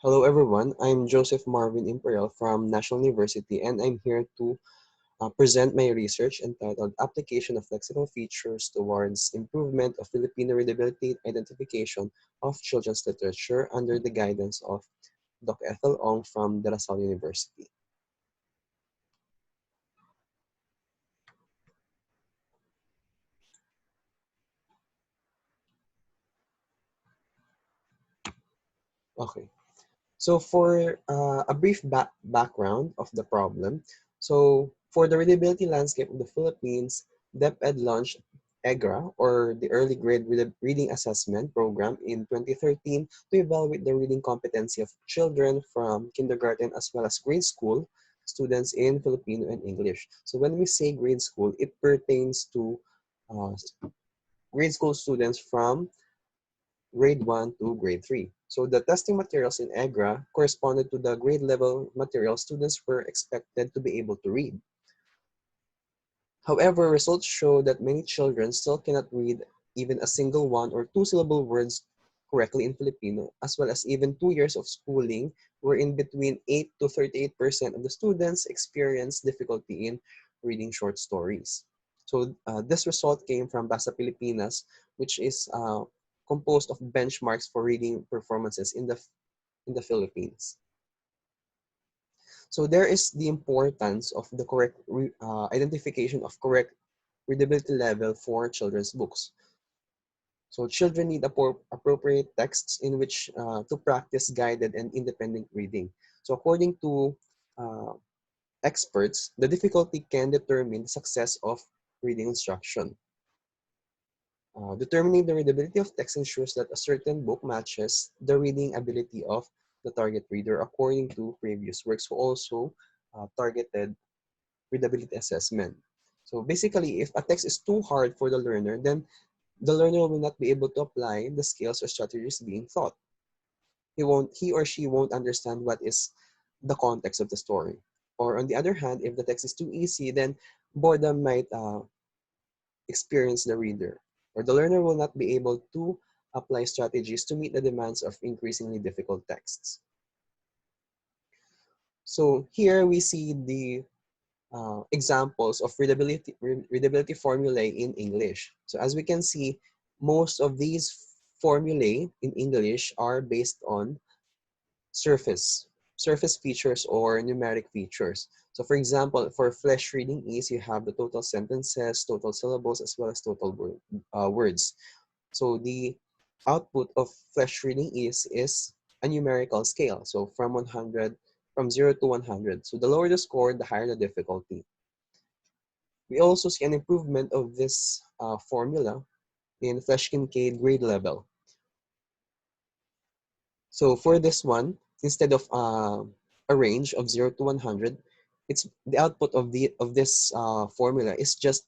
Hello everyone, I'm Joseph Marvin Imperial from National University and I'm here to present my research entitled Application of Lexical Features Towards Improvement of Filipino Readability Identification of Children's Literature under the guidance of Dr. Ethel Ong from De La Salle University. Okay. So for a brief background of the problem, so for the readability landscape of the Philippines, DepEd launched EGRA, or the Early Grade Reading Assessment Program, in 2013 to evaluate the reading competency of children from kindergarten as well as grade school students in Filipino and English. So when we say grade school, it pertains to uh, grade school students from grade 1 to grade 3. So the testing materials in EGRA corresponded to the grade level material students were expected to be able to read. However, results show that many children still cannot read even a single one or two syllable words correctly in Filipino, as well as even 2 years of schooling, wherein between 8 to 38% of the students experience difficulty in reading short stories. So this result came from Basa Pilipinas, which is composed of benchmarks for reading performances in the Philippines. So there is the importance of the correct identification of correct readability level for children's books. So children need appropriate texts in which to practice guided and independent reading. So according to uh, experts, the difficulty can determine the success of reading instruction. Determining the readability of text ensures that a certain book matches the reading ability of the target reader according to previous works who also targeted readability assessment. So basically, if a text is too hard for the learner, then the learner will not be able to apply the skills or strategies being taught. He or she won't understand what is the context of the story. Or on the other hand, if the text is too easy, then boredom might experience the reader, or the learner will not be able to apply strategies to meet the demands of increasingly difficult texts. So here we see the examples of readability formulae in English. So as we can see, most of these formulae in English are based on surface, surface features or numeric features. So for example, for flesh reading ease, you have the total sentences, total syllables, as well as total words. So the output of flesh reading is a numerical scale. So from 0 to 100. So the lower the score, the higher the difficulty. We also see an improvement of this formula in Flesh Kincaid grade level. So for this one, instead of a range of 0 to 100, it's the output of this formula is just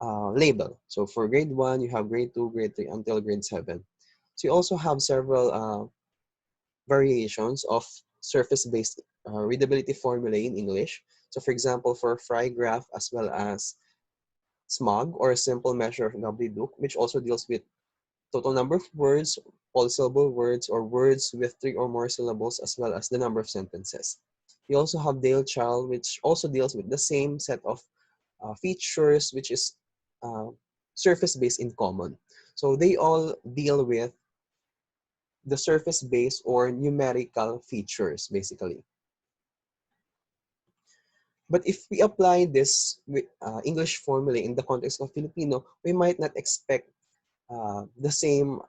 label. So for grade 1, you have grade 2, grade 3, until grade 7. So you also have several variations of surface-based readability formulae in English. So for example, for Frye graph as well as SMOG, or a simple measure of gobbledygook, which also deals with total number of words, polysyllable words, or words with 3 or more syllables, as well as the number of sentences. We also have Dale Child, which also deals with the same set of features, which is uh, surface-based in common. So they all deal with the surface-based or numerical features, basically. But if we apply this English formula in the context of Filipino, we might not expect the same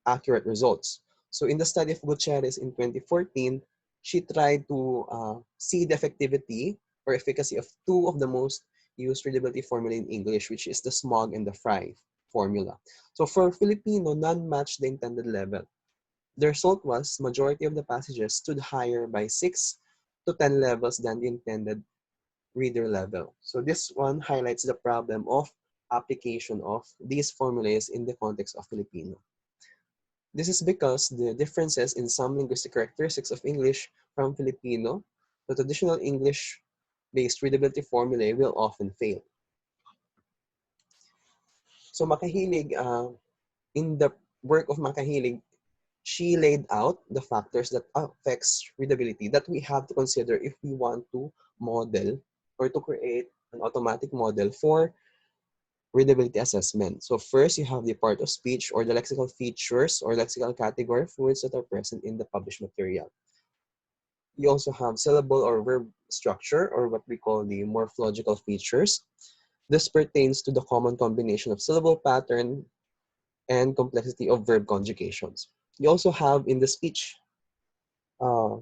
accurate results. So in the study of Gutierrez in 2014, she tried to see the effectivity or efficacy of two of the most used readability formula in English, which is the SMOG and the Frye formula. So for Filipino, none matched the intended level. The result was majority of the passages stood higher by 6 to 10 levels than the intended reader level. So this one highlights the problem of application of these formulas in the context of Filipino. This is because the differences in some linguistic characteristics of English from Filipino, the traditional English-based readability formulae will often fail. So Makahilig, in the work of Makahilig, she laid out the factors that affects readability that we have to consider if we want to model or to create an automatic model for readability assessment. So first, you have the part of speech or the lexical features or lexical category of words that are present in the published material. You also have syllable or verb structure, or what we call the morphological features. This pertains to the common combination of syllable pattern and complexity of verb conjugations. You also have in the speech uh,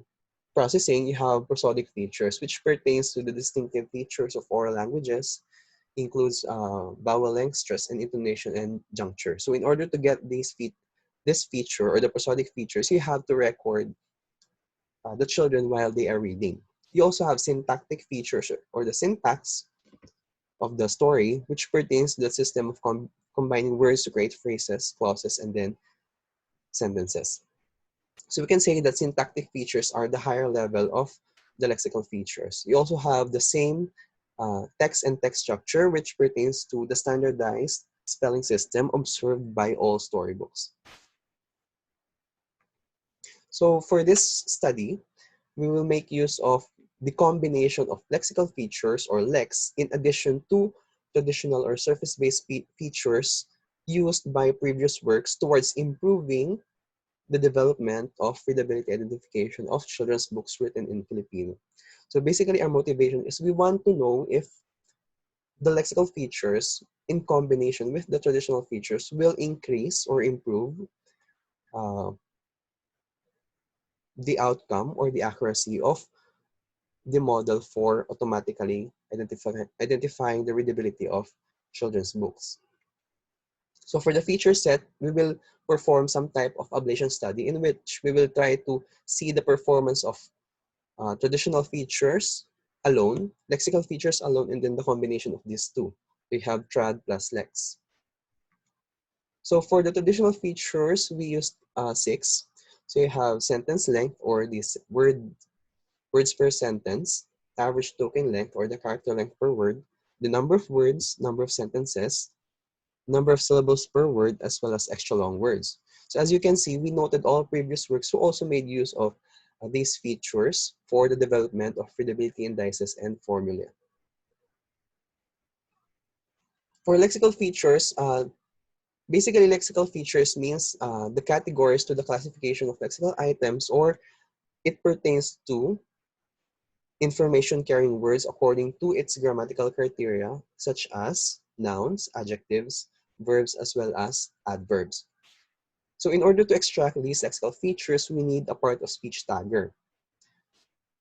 processing, you have prosodic features, which pertains to the distinctive features of oral languages, includes vowel length, stress, and intonation, and juncture. So in order to get this feature or the prosodic features, you have to record the children while they are reading. You also have syntactic features or the syntax of the story, which pertains to the system of combining words to create phrases, clauses, and then sentences. So we can say that syntactic features are the higher level of the lexical features. You also have the same text and text structure, which pertains to the standardized spelling system observed by all storybooks. So for this study, we will make use of the combination of lexical features or lex in addition to traditional or surface-based features used by previous works towards improving the development of readability identification of children's books written in Filipino. So basically our motivation is we want to know if the lexical features in combination with the traditional features will increase or improve uh, the outcome or the accuracy of the model for automatically identifying the readability of children's books. So for the feature set, we will perform some type of ablation study in which we will try to see the performance of traditional features alone, lexical features alone, and then the combination of these two. We have trad plus lex. So for the traditional features, we used 6. So you have sentence length or this words per sentence, average token length or the character length per word, the number of words, number of sentences, number of syllables per word, as well as extra long words. So as you can see, we noted all previous works who also made use of these features for the development of readability indices and formulae. For lexical features, basically lexical features means the categories to the classification of lexical items, or it pertains to information carrying words according to its grammatical criteria, such as nouns, adjectives, verbs, as well as adverbs. So in order to extract these lexical features, we need a part of speech tagger.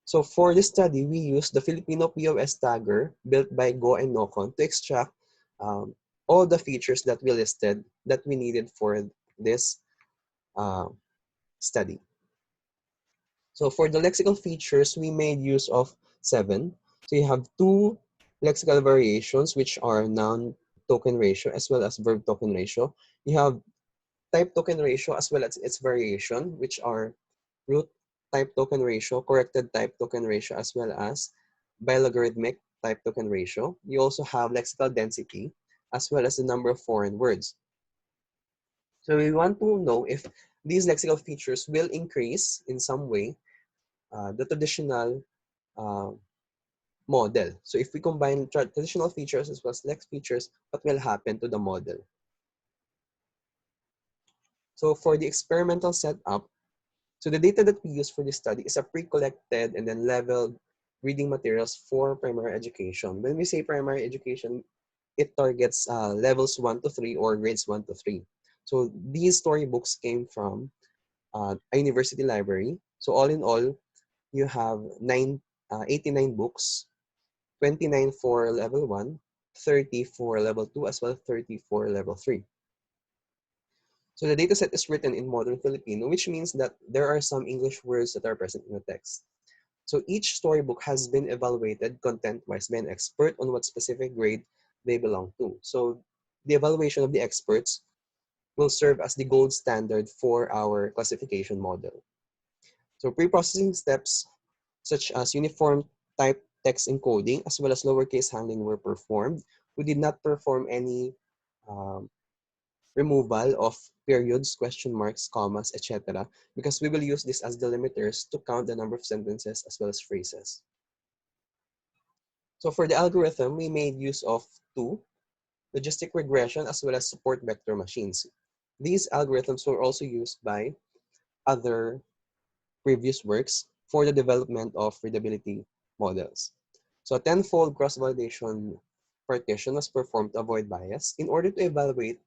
So for this study, we used the Filipino POS tagger built by Go and Nocon to extract all the features that we listed that we needed for this uh, study. So for the lexical features, we made use of 7. So you have 2 lexical variations, which are noun token ratio as well as verb token ratio. You have type token ratio as well as its variation, which are root type token ratio, corrected type token ratio, as well as bilogarithmic type token ratio. You also have lexical density, as well as the number of foreign words. So we want to know if these lexical features will increase in some way the traditional uh, model. So if we combine traditional features as well as lex features, what will happen to the model? So for the experimental setup, so the data that we use for this study is a pre-collected and then leveled reading materials for primary education. When we say primary education, it targets levels 1 to 3 or grades 1 to 3. So these storybooks came from a university library. So all in all, you have 89 books, 29 for level 1, 30 for level 2, as well as 30 for level 3. So the dataset is written in modern Filipino, which means that there are some English words that are present in the text. So each storybook has been evaluated content-wise by an expert on what specific grade they belong to. So the evaluation of the experts will serve as the gold standard for our classification model. So pre-processing steps such as uniform type text encoding as well as lowercase handling were performed. We did not perform any um, removal of periods, question marks, commas, etc. because we will use this as delimiters to count the number of sentences as well as phrases. So for the algorithm, we made use of two, logistic regression as well as support vector machines. These algorithms were also used by other previous works for the development of readability models. So a tenfold cross-validation partition was performed to avoid bias. In order to evaluate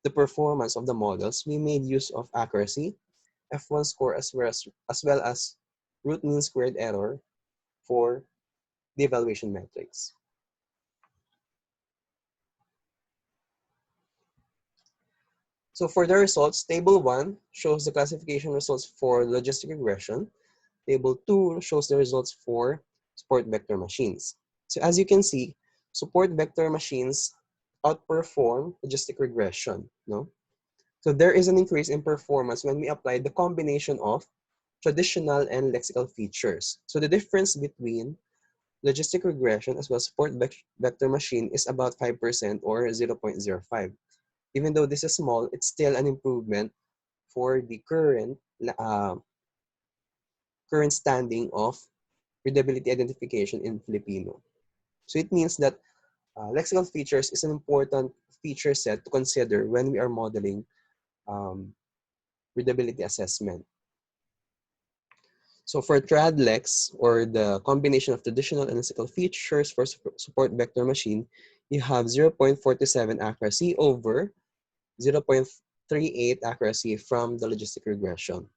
the performance of the models, we made use of accuracy, F1 score, as well as root mean squared error for the evaluation metrics. So for the results, Table 1 shows the classification results for logistic regression. Table 2 shows the results for support vector machines. So as you can see, support vector machines outperform logistic regression. No? So there is an increase in performance when we apply the combination of traditional and lexical features. So the difference between logistic regression as well as support vector machine is about 5% or 0.05. Even though this is small, it's still an improvement for the current standing of readability identification in Filipino. So it means that lexical features is an important feature set to consider when we are modeling readability assessment. So for TradLex, or the combination of traditional and lexical features for support vector machine, you have 0.47 accuracy over 0.38 accuracy from the logistic regression.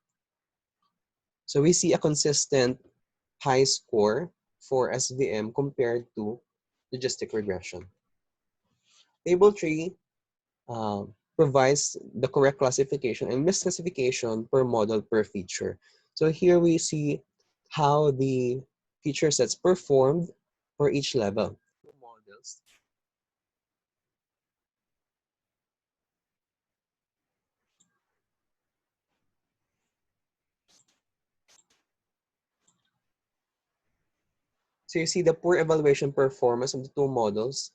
So we see a consistent high score for SVM compared to logistic regression. Table 3 provides the correct classification and misclassification per model per feature. So here we see how the feature sets performed for each level. Models. So you see the poor evaluation performance of the two models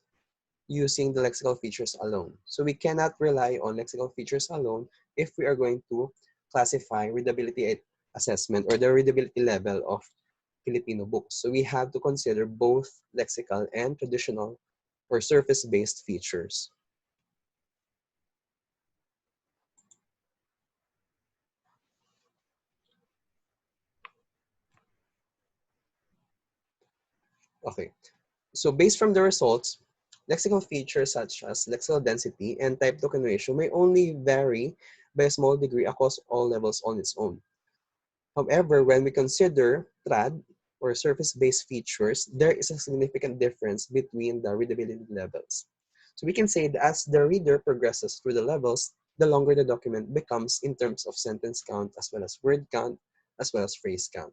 using the lexical features alone. So we cannot rely on lexical features alone if we are going to classify readability assessment or the readability level of Filipino books. So we have to consider both lexical and traditional or surface-based features. Okay, so based from the results, lexical features such as lexical density and type token ratio may only vary by a small degree across all levels on its own. However, when we consider TRAD or surface-based features, there is a significant difference between the readability levels. So we can say that as the reader progresses through the levels, the longer the document becomes in terms of sentence count, as well as word count, as well as phrase count.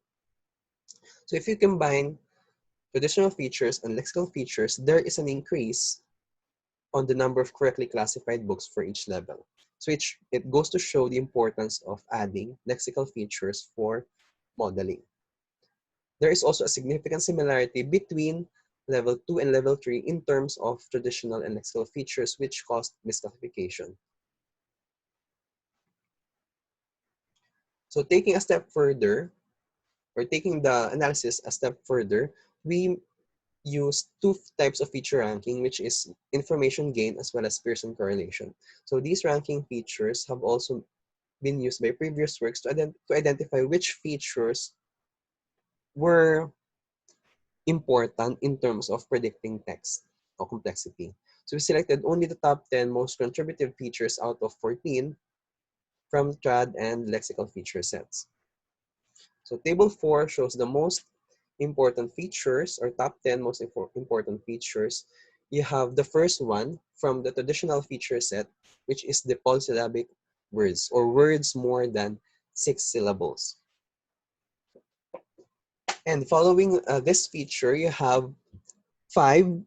So if you combine traditional features and lexical features, there is an increase on the number of correctly classified books for each level. So it goes to show the importance of adding lexical features for modeling. There is also a significant similarity between level 2 and level 3 in terms of traditional and lexical features, which caused misclassification. So taking a step further, or taking the analysis a step further, we use two types of feature ranking, which is information gain as well as Pearson correlation. So these ranking features have also been used by previous works to identify which features were important in terms of predicting text or complexity. So we selected only the top 10 most contributive features out of 14 from TRAD and lexical feature sets. So table 4 shows the most important features, or top 10 most important features. You have the first one from the traditional feature set, which is the polysyllabic words, or words more than 6 syllables. And following this feature, you have 5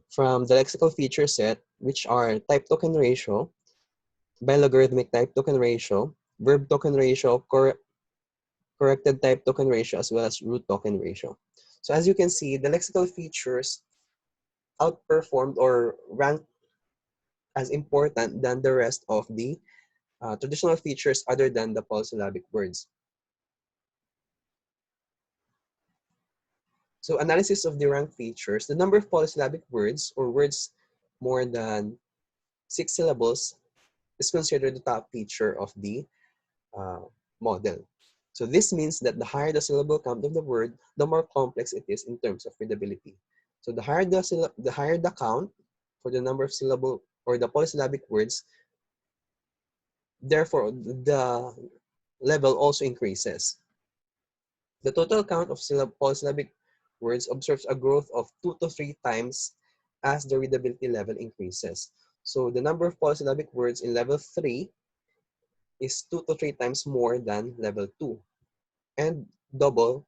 from the lexical feature set, which are type token ratio, bilogarithmic type token ratio, verb token ratio, corrected type token ratio, as well as root token ratio. So as you can see, the lexical features outperformed or ranked as important than the rest of the traditional features other than the polysyllabic words. So analysis of the rank features, the number of polysyllabic words or words more than 6 syllables is considered the top feature of the uh, model. So this means that the higher the syllable count of the word, the more complex it is in terms of readability. So the higher the count for the number of syllable or the polysyllabic words, therefore the level also increases. The total count of polysyllabic words observes a growth of 2 to 3 times as the readability level increases. So the number of polysyllabic words in level 3 is 2 to 3 times more than level 2 and double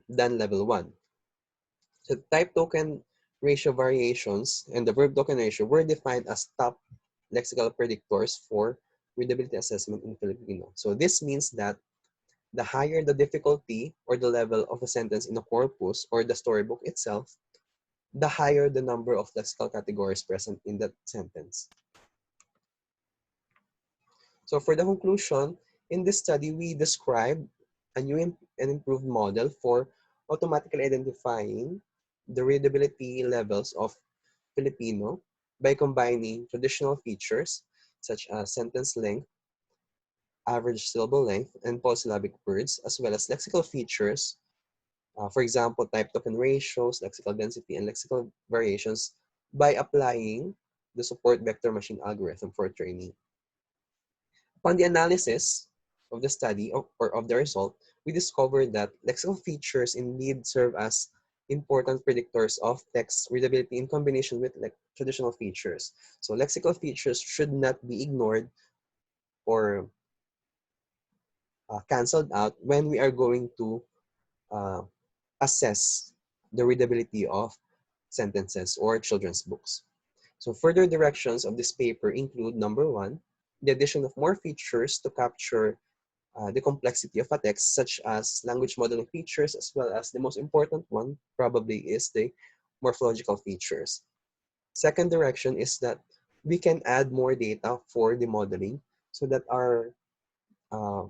than level 1. So type token ratio variations and the verb token ratio were defined as top lexical predictors for readability assessment in Filipino. So this means that the higher the difficulty or the level of a sentence in a corpus or the storybook itself, the higher the number of lexical categories present in that sentence. So for the conclusion, in this study, we described a new and improved model for automatically identifying the readability levels of Filipino by combining traditional features such as sentence length, average syllable length, and polysyllabic words, as well as lexical features, for example, type token ratios, lexical density, and lexical variations by applying the support vector machine algorithm for training. Upon the analysis of the study or of the result, we discovered that lexical features indeed serve as important predictors of text readability in combination with traditional features. So lexical features should not be ignored or canceled out when we are going to uh, assess the readability of sentences or children's books. So further directions of this paper include number 1, the addition of more features to capture the complexity of a text, such as language modeling features, as well as the most important one probably is the morphological features. Second direction is that we can add more data for the modeling so that our uh,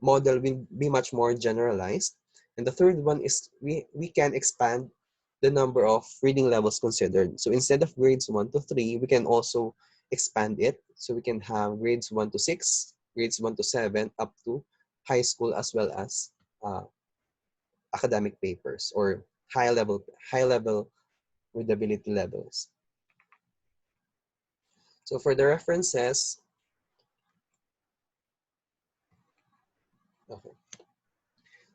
model will be much more generalized. And the third one is we can expand the number of reading levels considered. So instead of grades 1 to 3, we can also expand it. So we can have grades 1 to 6, grades 1 to 7, up to high school as well as uh, academic papers or high level readability levels. So for the references, okay.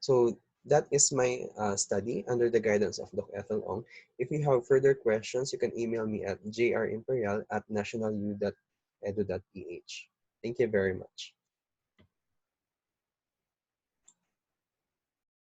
So that is my study under the guidance of Dr. Ethel Ong. If you have further questions, you can email me at jrimperial@nationalu.edu.ph. Thank you very much.